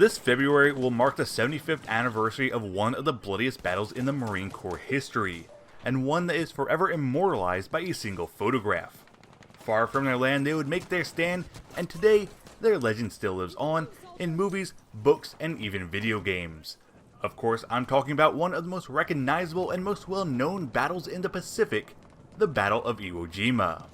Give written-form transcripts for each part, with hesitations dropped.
This February will mark the 75th anniversary of one of the bloodiest battles in the Marine Corps history, and one that is forever immortalized by a single photograph. Far from their land, they would make their stand, and today, their legend still lives on in movies, books, and even video games. Of course, I'm talking about one of the most recognizable and most well-known battles in the Pacific, the Battle of Iwo Jima.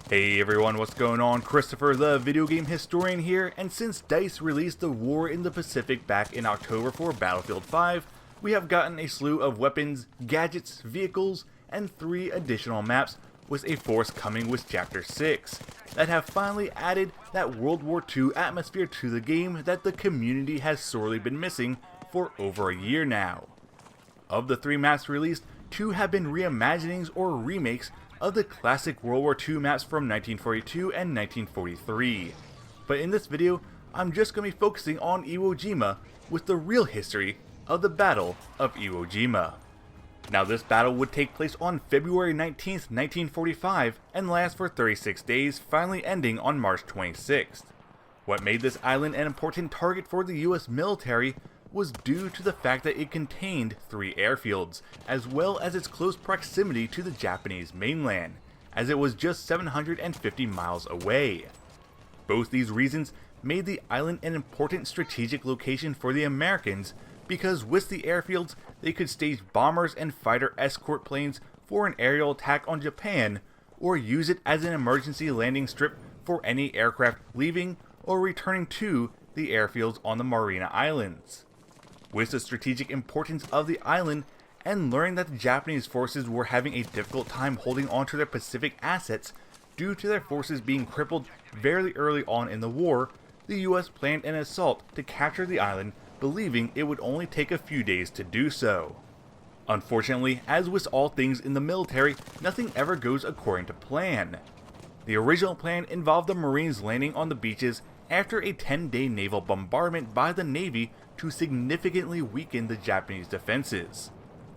Hey everyone, what's going on? Christopher, the video game historian here, and since DICE released the War in the Pacific back in October for Battlefield 5, we have gotten a slew of weapons, gadgets, vehicles, and 3 additional maps, with a fourth coming with Chapter 6, that have finally added that World War II atmosphere to the game that the community has sorely been missing for over a year now. Of the 3 maps released, 2 have been reimaginings or remakes of the classic World War II maps from 1942 and 1943. But in this video, I'm just going to be focusing on Iwo Jima with the real history of the Battle of Iwo Jima. Now this battle would take place on February 19th, 1945 and last for 36 days, finally ending on March 26th. What made this island an important target for the US military was due to the fact that it contained 3 airfields, as well as its close proximity to the Japanese mainland, as it was just 750 miles away. Both these reasons made the island an important strategic location for the Americans, because with the airfields, they could stage bombers and fighter escort planes for an aerial attack on Japan, or use it as an emergency landing strip for any aircraft leaving or returning to the airfields on the Marina Islands. With the strategic importance of the island, and learning that the Japanese forces were having a difficult time holding on to their Pacific assets due to their forces being crippled very early on in the war, the US planned an assault to capture the island, believing it would only take a few days to do so. Unfortunately, as with all things in the military, nothing ever goes according to plan. The original plan involved the Marines landing on the beaches after a 10-day naval bombardment by the Navy to significantly weaken the Japanese defenses.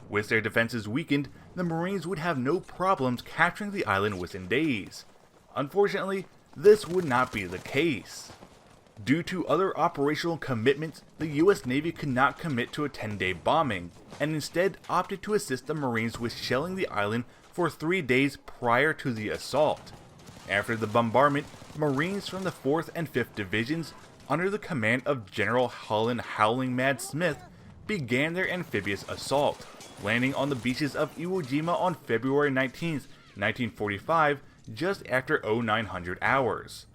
With their defenses weakened, the Marines would have no problems capturing the island within days. Unfortunately, this would not be the case. Due to other operational commitments, the US Navy could not commit to a 10-day bombing, and instead opted to assist the Marines with shelling the island for 3 days prior to the assault. After the bombardment, Marines from the 4th and 5th Divisions, under the command of General Holland Howling Mad Smith, began their amphibious assault, landing on the beaches of Iwo Jima on February 19, 1945, just after 0900 hours.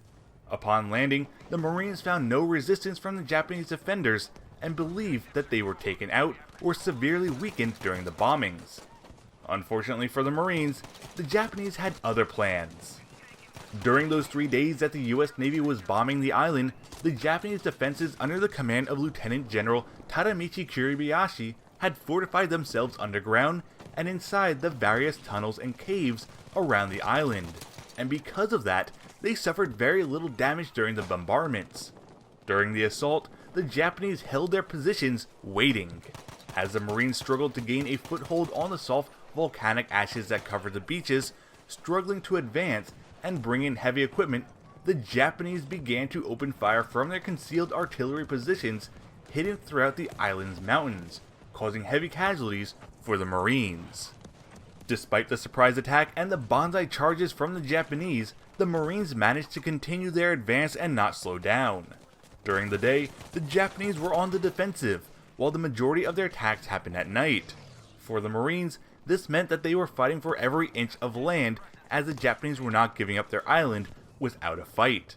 Upon landing, the Marines found no resistance from the Japanese defenders and believed that they were taken out or severely weakened during the bombings. Unfortunately for the Marines, the Japanese had other plans. During those 3 days that the US Navy was bombing the island, the Japanese defenses under the command of Lieutenant General Tadamichi Suribachi had fortified themselves underground and inside the various tunnels and caves around the island, and because of that, they suffered very little damage during the bombardments. During the assault, the Japanese held their positions waiting. As the Marines struggled to gain a foothold on the soft volcanic ashes that covered the beaches, struggling to advance and bring in heavy equipment, the Japanese began to open fire from their concealed artillery positions hidden throughout the island's mountains, causing heavy casualties for the Marines. Despite the surprise attack and the banzai charges from the Japanese, the Marines managed to continue their advance and not slow down. During the day, the Japanese were on the defensive, while the majority of their attacks happened at night. For the Marines, this meant that they were fighting for every inch of land, as the Japanese were not giving up their island without a fight.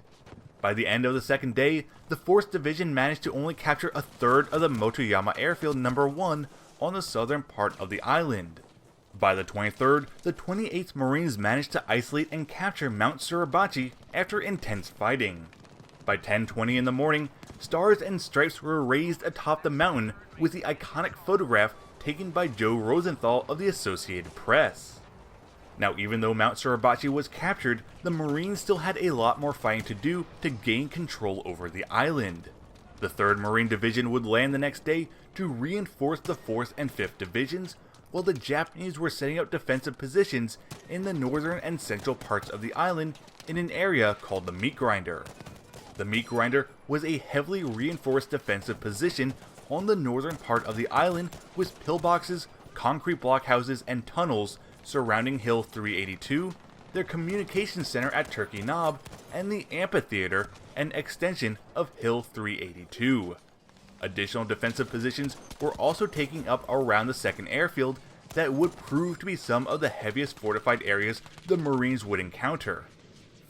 By the end of the second day, the 4th Division managed to only capture a third of the Motoyama Airfield No. 1 on the southern part of the island. By the 23rd, the 28th Marines managed to isolate and capture Mount Suribachi after intense fighting. By 10:20 in the morning, stars and stripes were raised atop the mountain with the iconic photograph taken by Joe Rosenthal of the Associated Press. Now, even though Mount Suribachi was captured, the Marines still had a lot more fighting to do to gain control over the island. The 3rd Marine Division would land the next day to reinforce the 4th and 5th Divisions, while the Japanese were setting up defensive positions in the northern and central parts of the island in an area called the Meat Grinder. The meat grinder was a heavily reinforced defensive position on the northern part of the island with pillboxes, concrete blockhouses, and tunnels surrounding Hill 382, their communications center at Turkey Knob, and the amphitheater, an extension of Hill 382. Additional defensive positions were also taken up around the second airfield that would prove to be some of the heaviest fortified areas the Marines would encounter.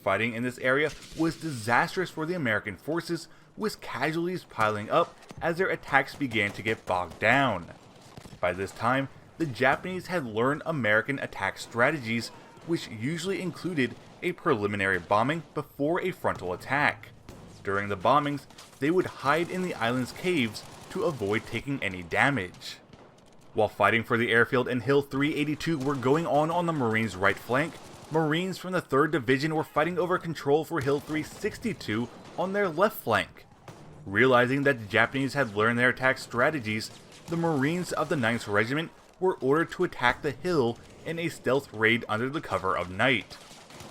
Fighting in this area was disastrous for the American forces, with casualties piling up as their attacks began to get bogged down. By this time, the Japanese had learned American attack strategies, which usually included a preliminary bombing before a frontal attack. During the bombings, they would hide in the island's caves to avoid taking any damage. While fighting for the airfield and Hill 382 were going on the Marines' right flank, Marines from the 3rd Division were fighting over control for Hill 362 on their left flank. Realizing that the Japanese had learned their attack strategies, the Marines of the 9th Regiment were ordered to attack the hill in a stealth raid under the cover of night.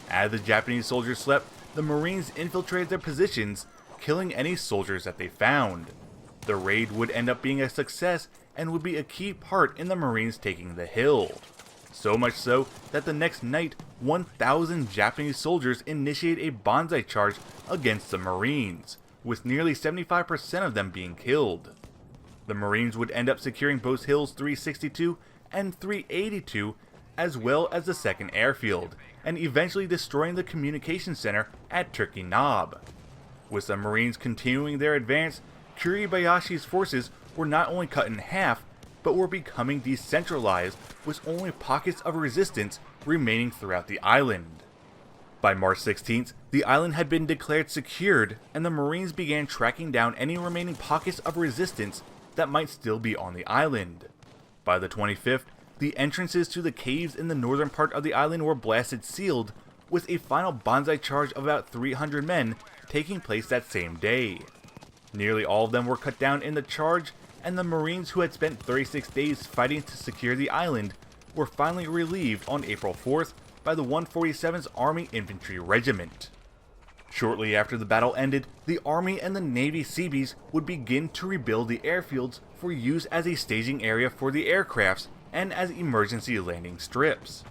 As the Japanese soldiers slept, the Marines infiltrated their positions, killing any soldiers that they found. The raid would end up being a success and would be a key part in the Marines taking the hill. So much so that the next night, 1,000 Japanese soldiers initiated a banzai charge against the Marines, with nearly 75% of them being killed. The Marines would end up securing both Hills 362 and 382, as well as the second airfield, and eventually destroying the communication center at Turkey Knob. With the Marines continuing their advance, Kuribayashi's forces were not only cut in half, but were becoming decentralized, with only pockets of resistance remaining throughout the island. By March 16th, the island had been declared secured, and the Marines began tracking down any remaining pockets of resistance that might still be on the island. By the 25th, the entrances to the caves in the northern part of the island were blasted sealed, with a final banzai charge of about 300 men taking place that same day. Nearly all of them were cut down in the charge, and the Marines who had spent 36 days fighting to secure the island were finally relieved on April 4th by the 147th Army Infantry Regiment. Shortly after the battle ended, the Army and the Navy Seabees would begin to rebuild the airfields for use as a staging area for the aircrafts and as emergency landing strips.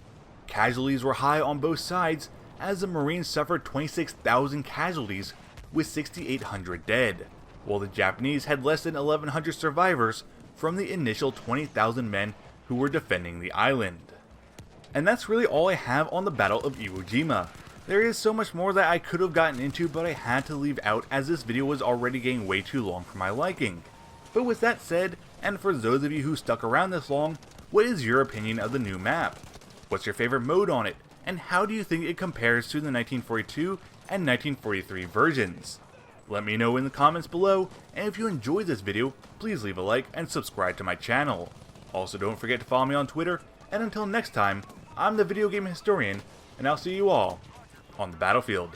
Casualties were high on both sides, as the Marines suffered 26,000 casualties with 6,800 dead, while the Japanese had less than 1,100 survivors from the initial 20,000 men who were defending the island. And that's really all I have on the Battle of Iwo Jima. There is so much more that I could have gotten into, but I had to leave out as this video was already getting way too long for my liking. But with that said, and for those of you who stuck around this long, what is your opinion of the new map? What's your favorite mode on it, and how do you think it compares to the 1942 and 1943 versions? Let me know in the comments below, and if you enjoyed this video, please leave a like and subscribe to my channel. Also, don't forget to follow me on Twitter, and until next time, I'm the Video Game Historian, and I'll see you all on the battlefield.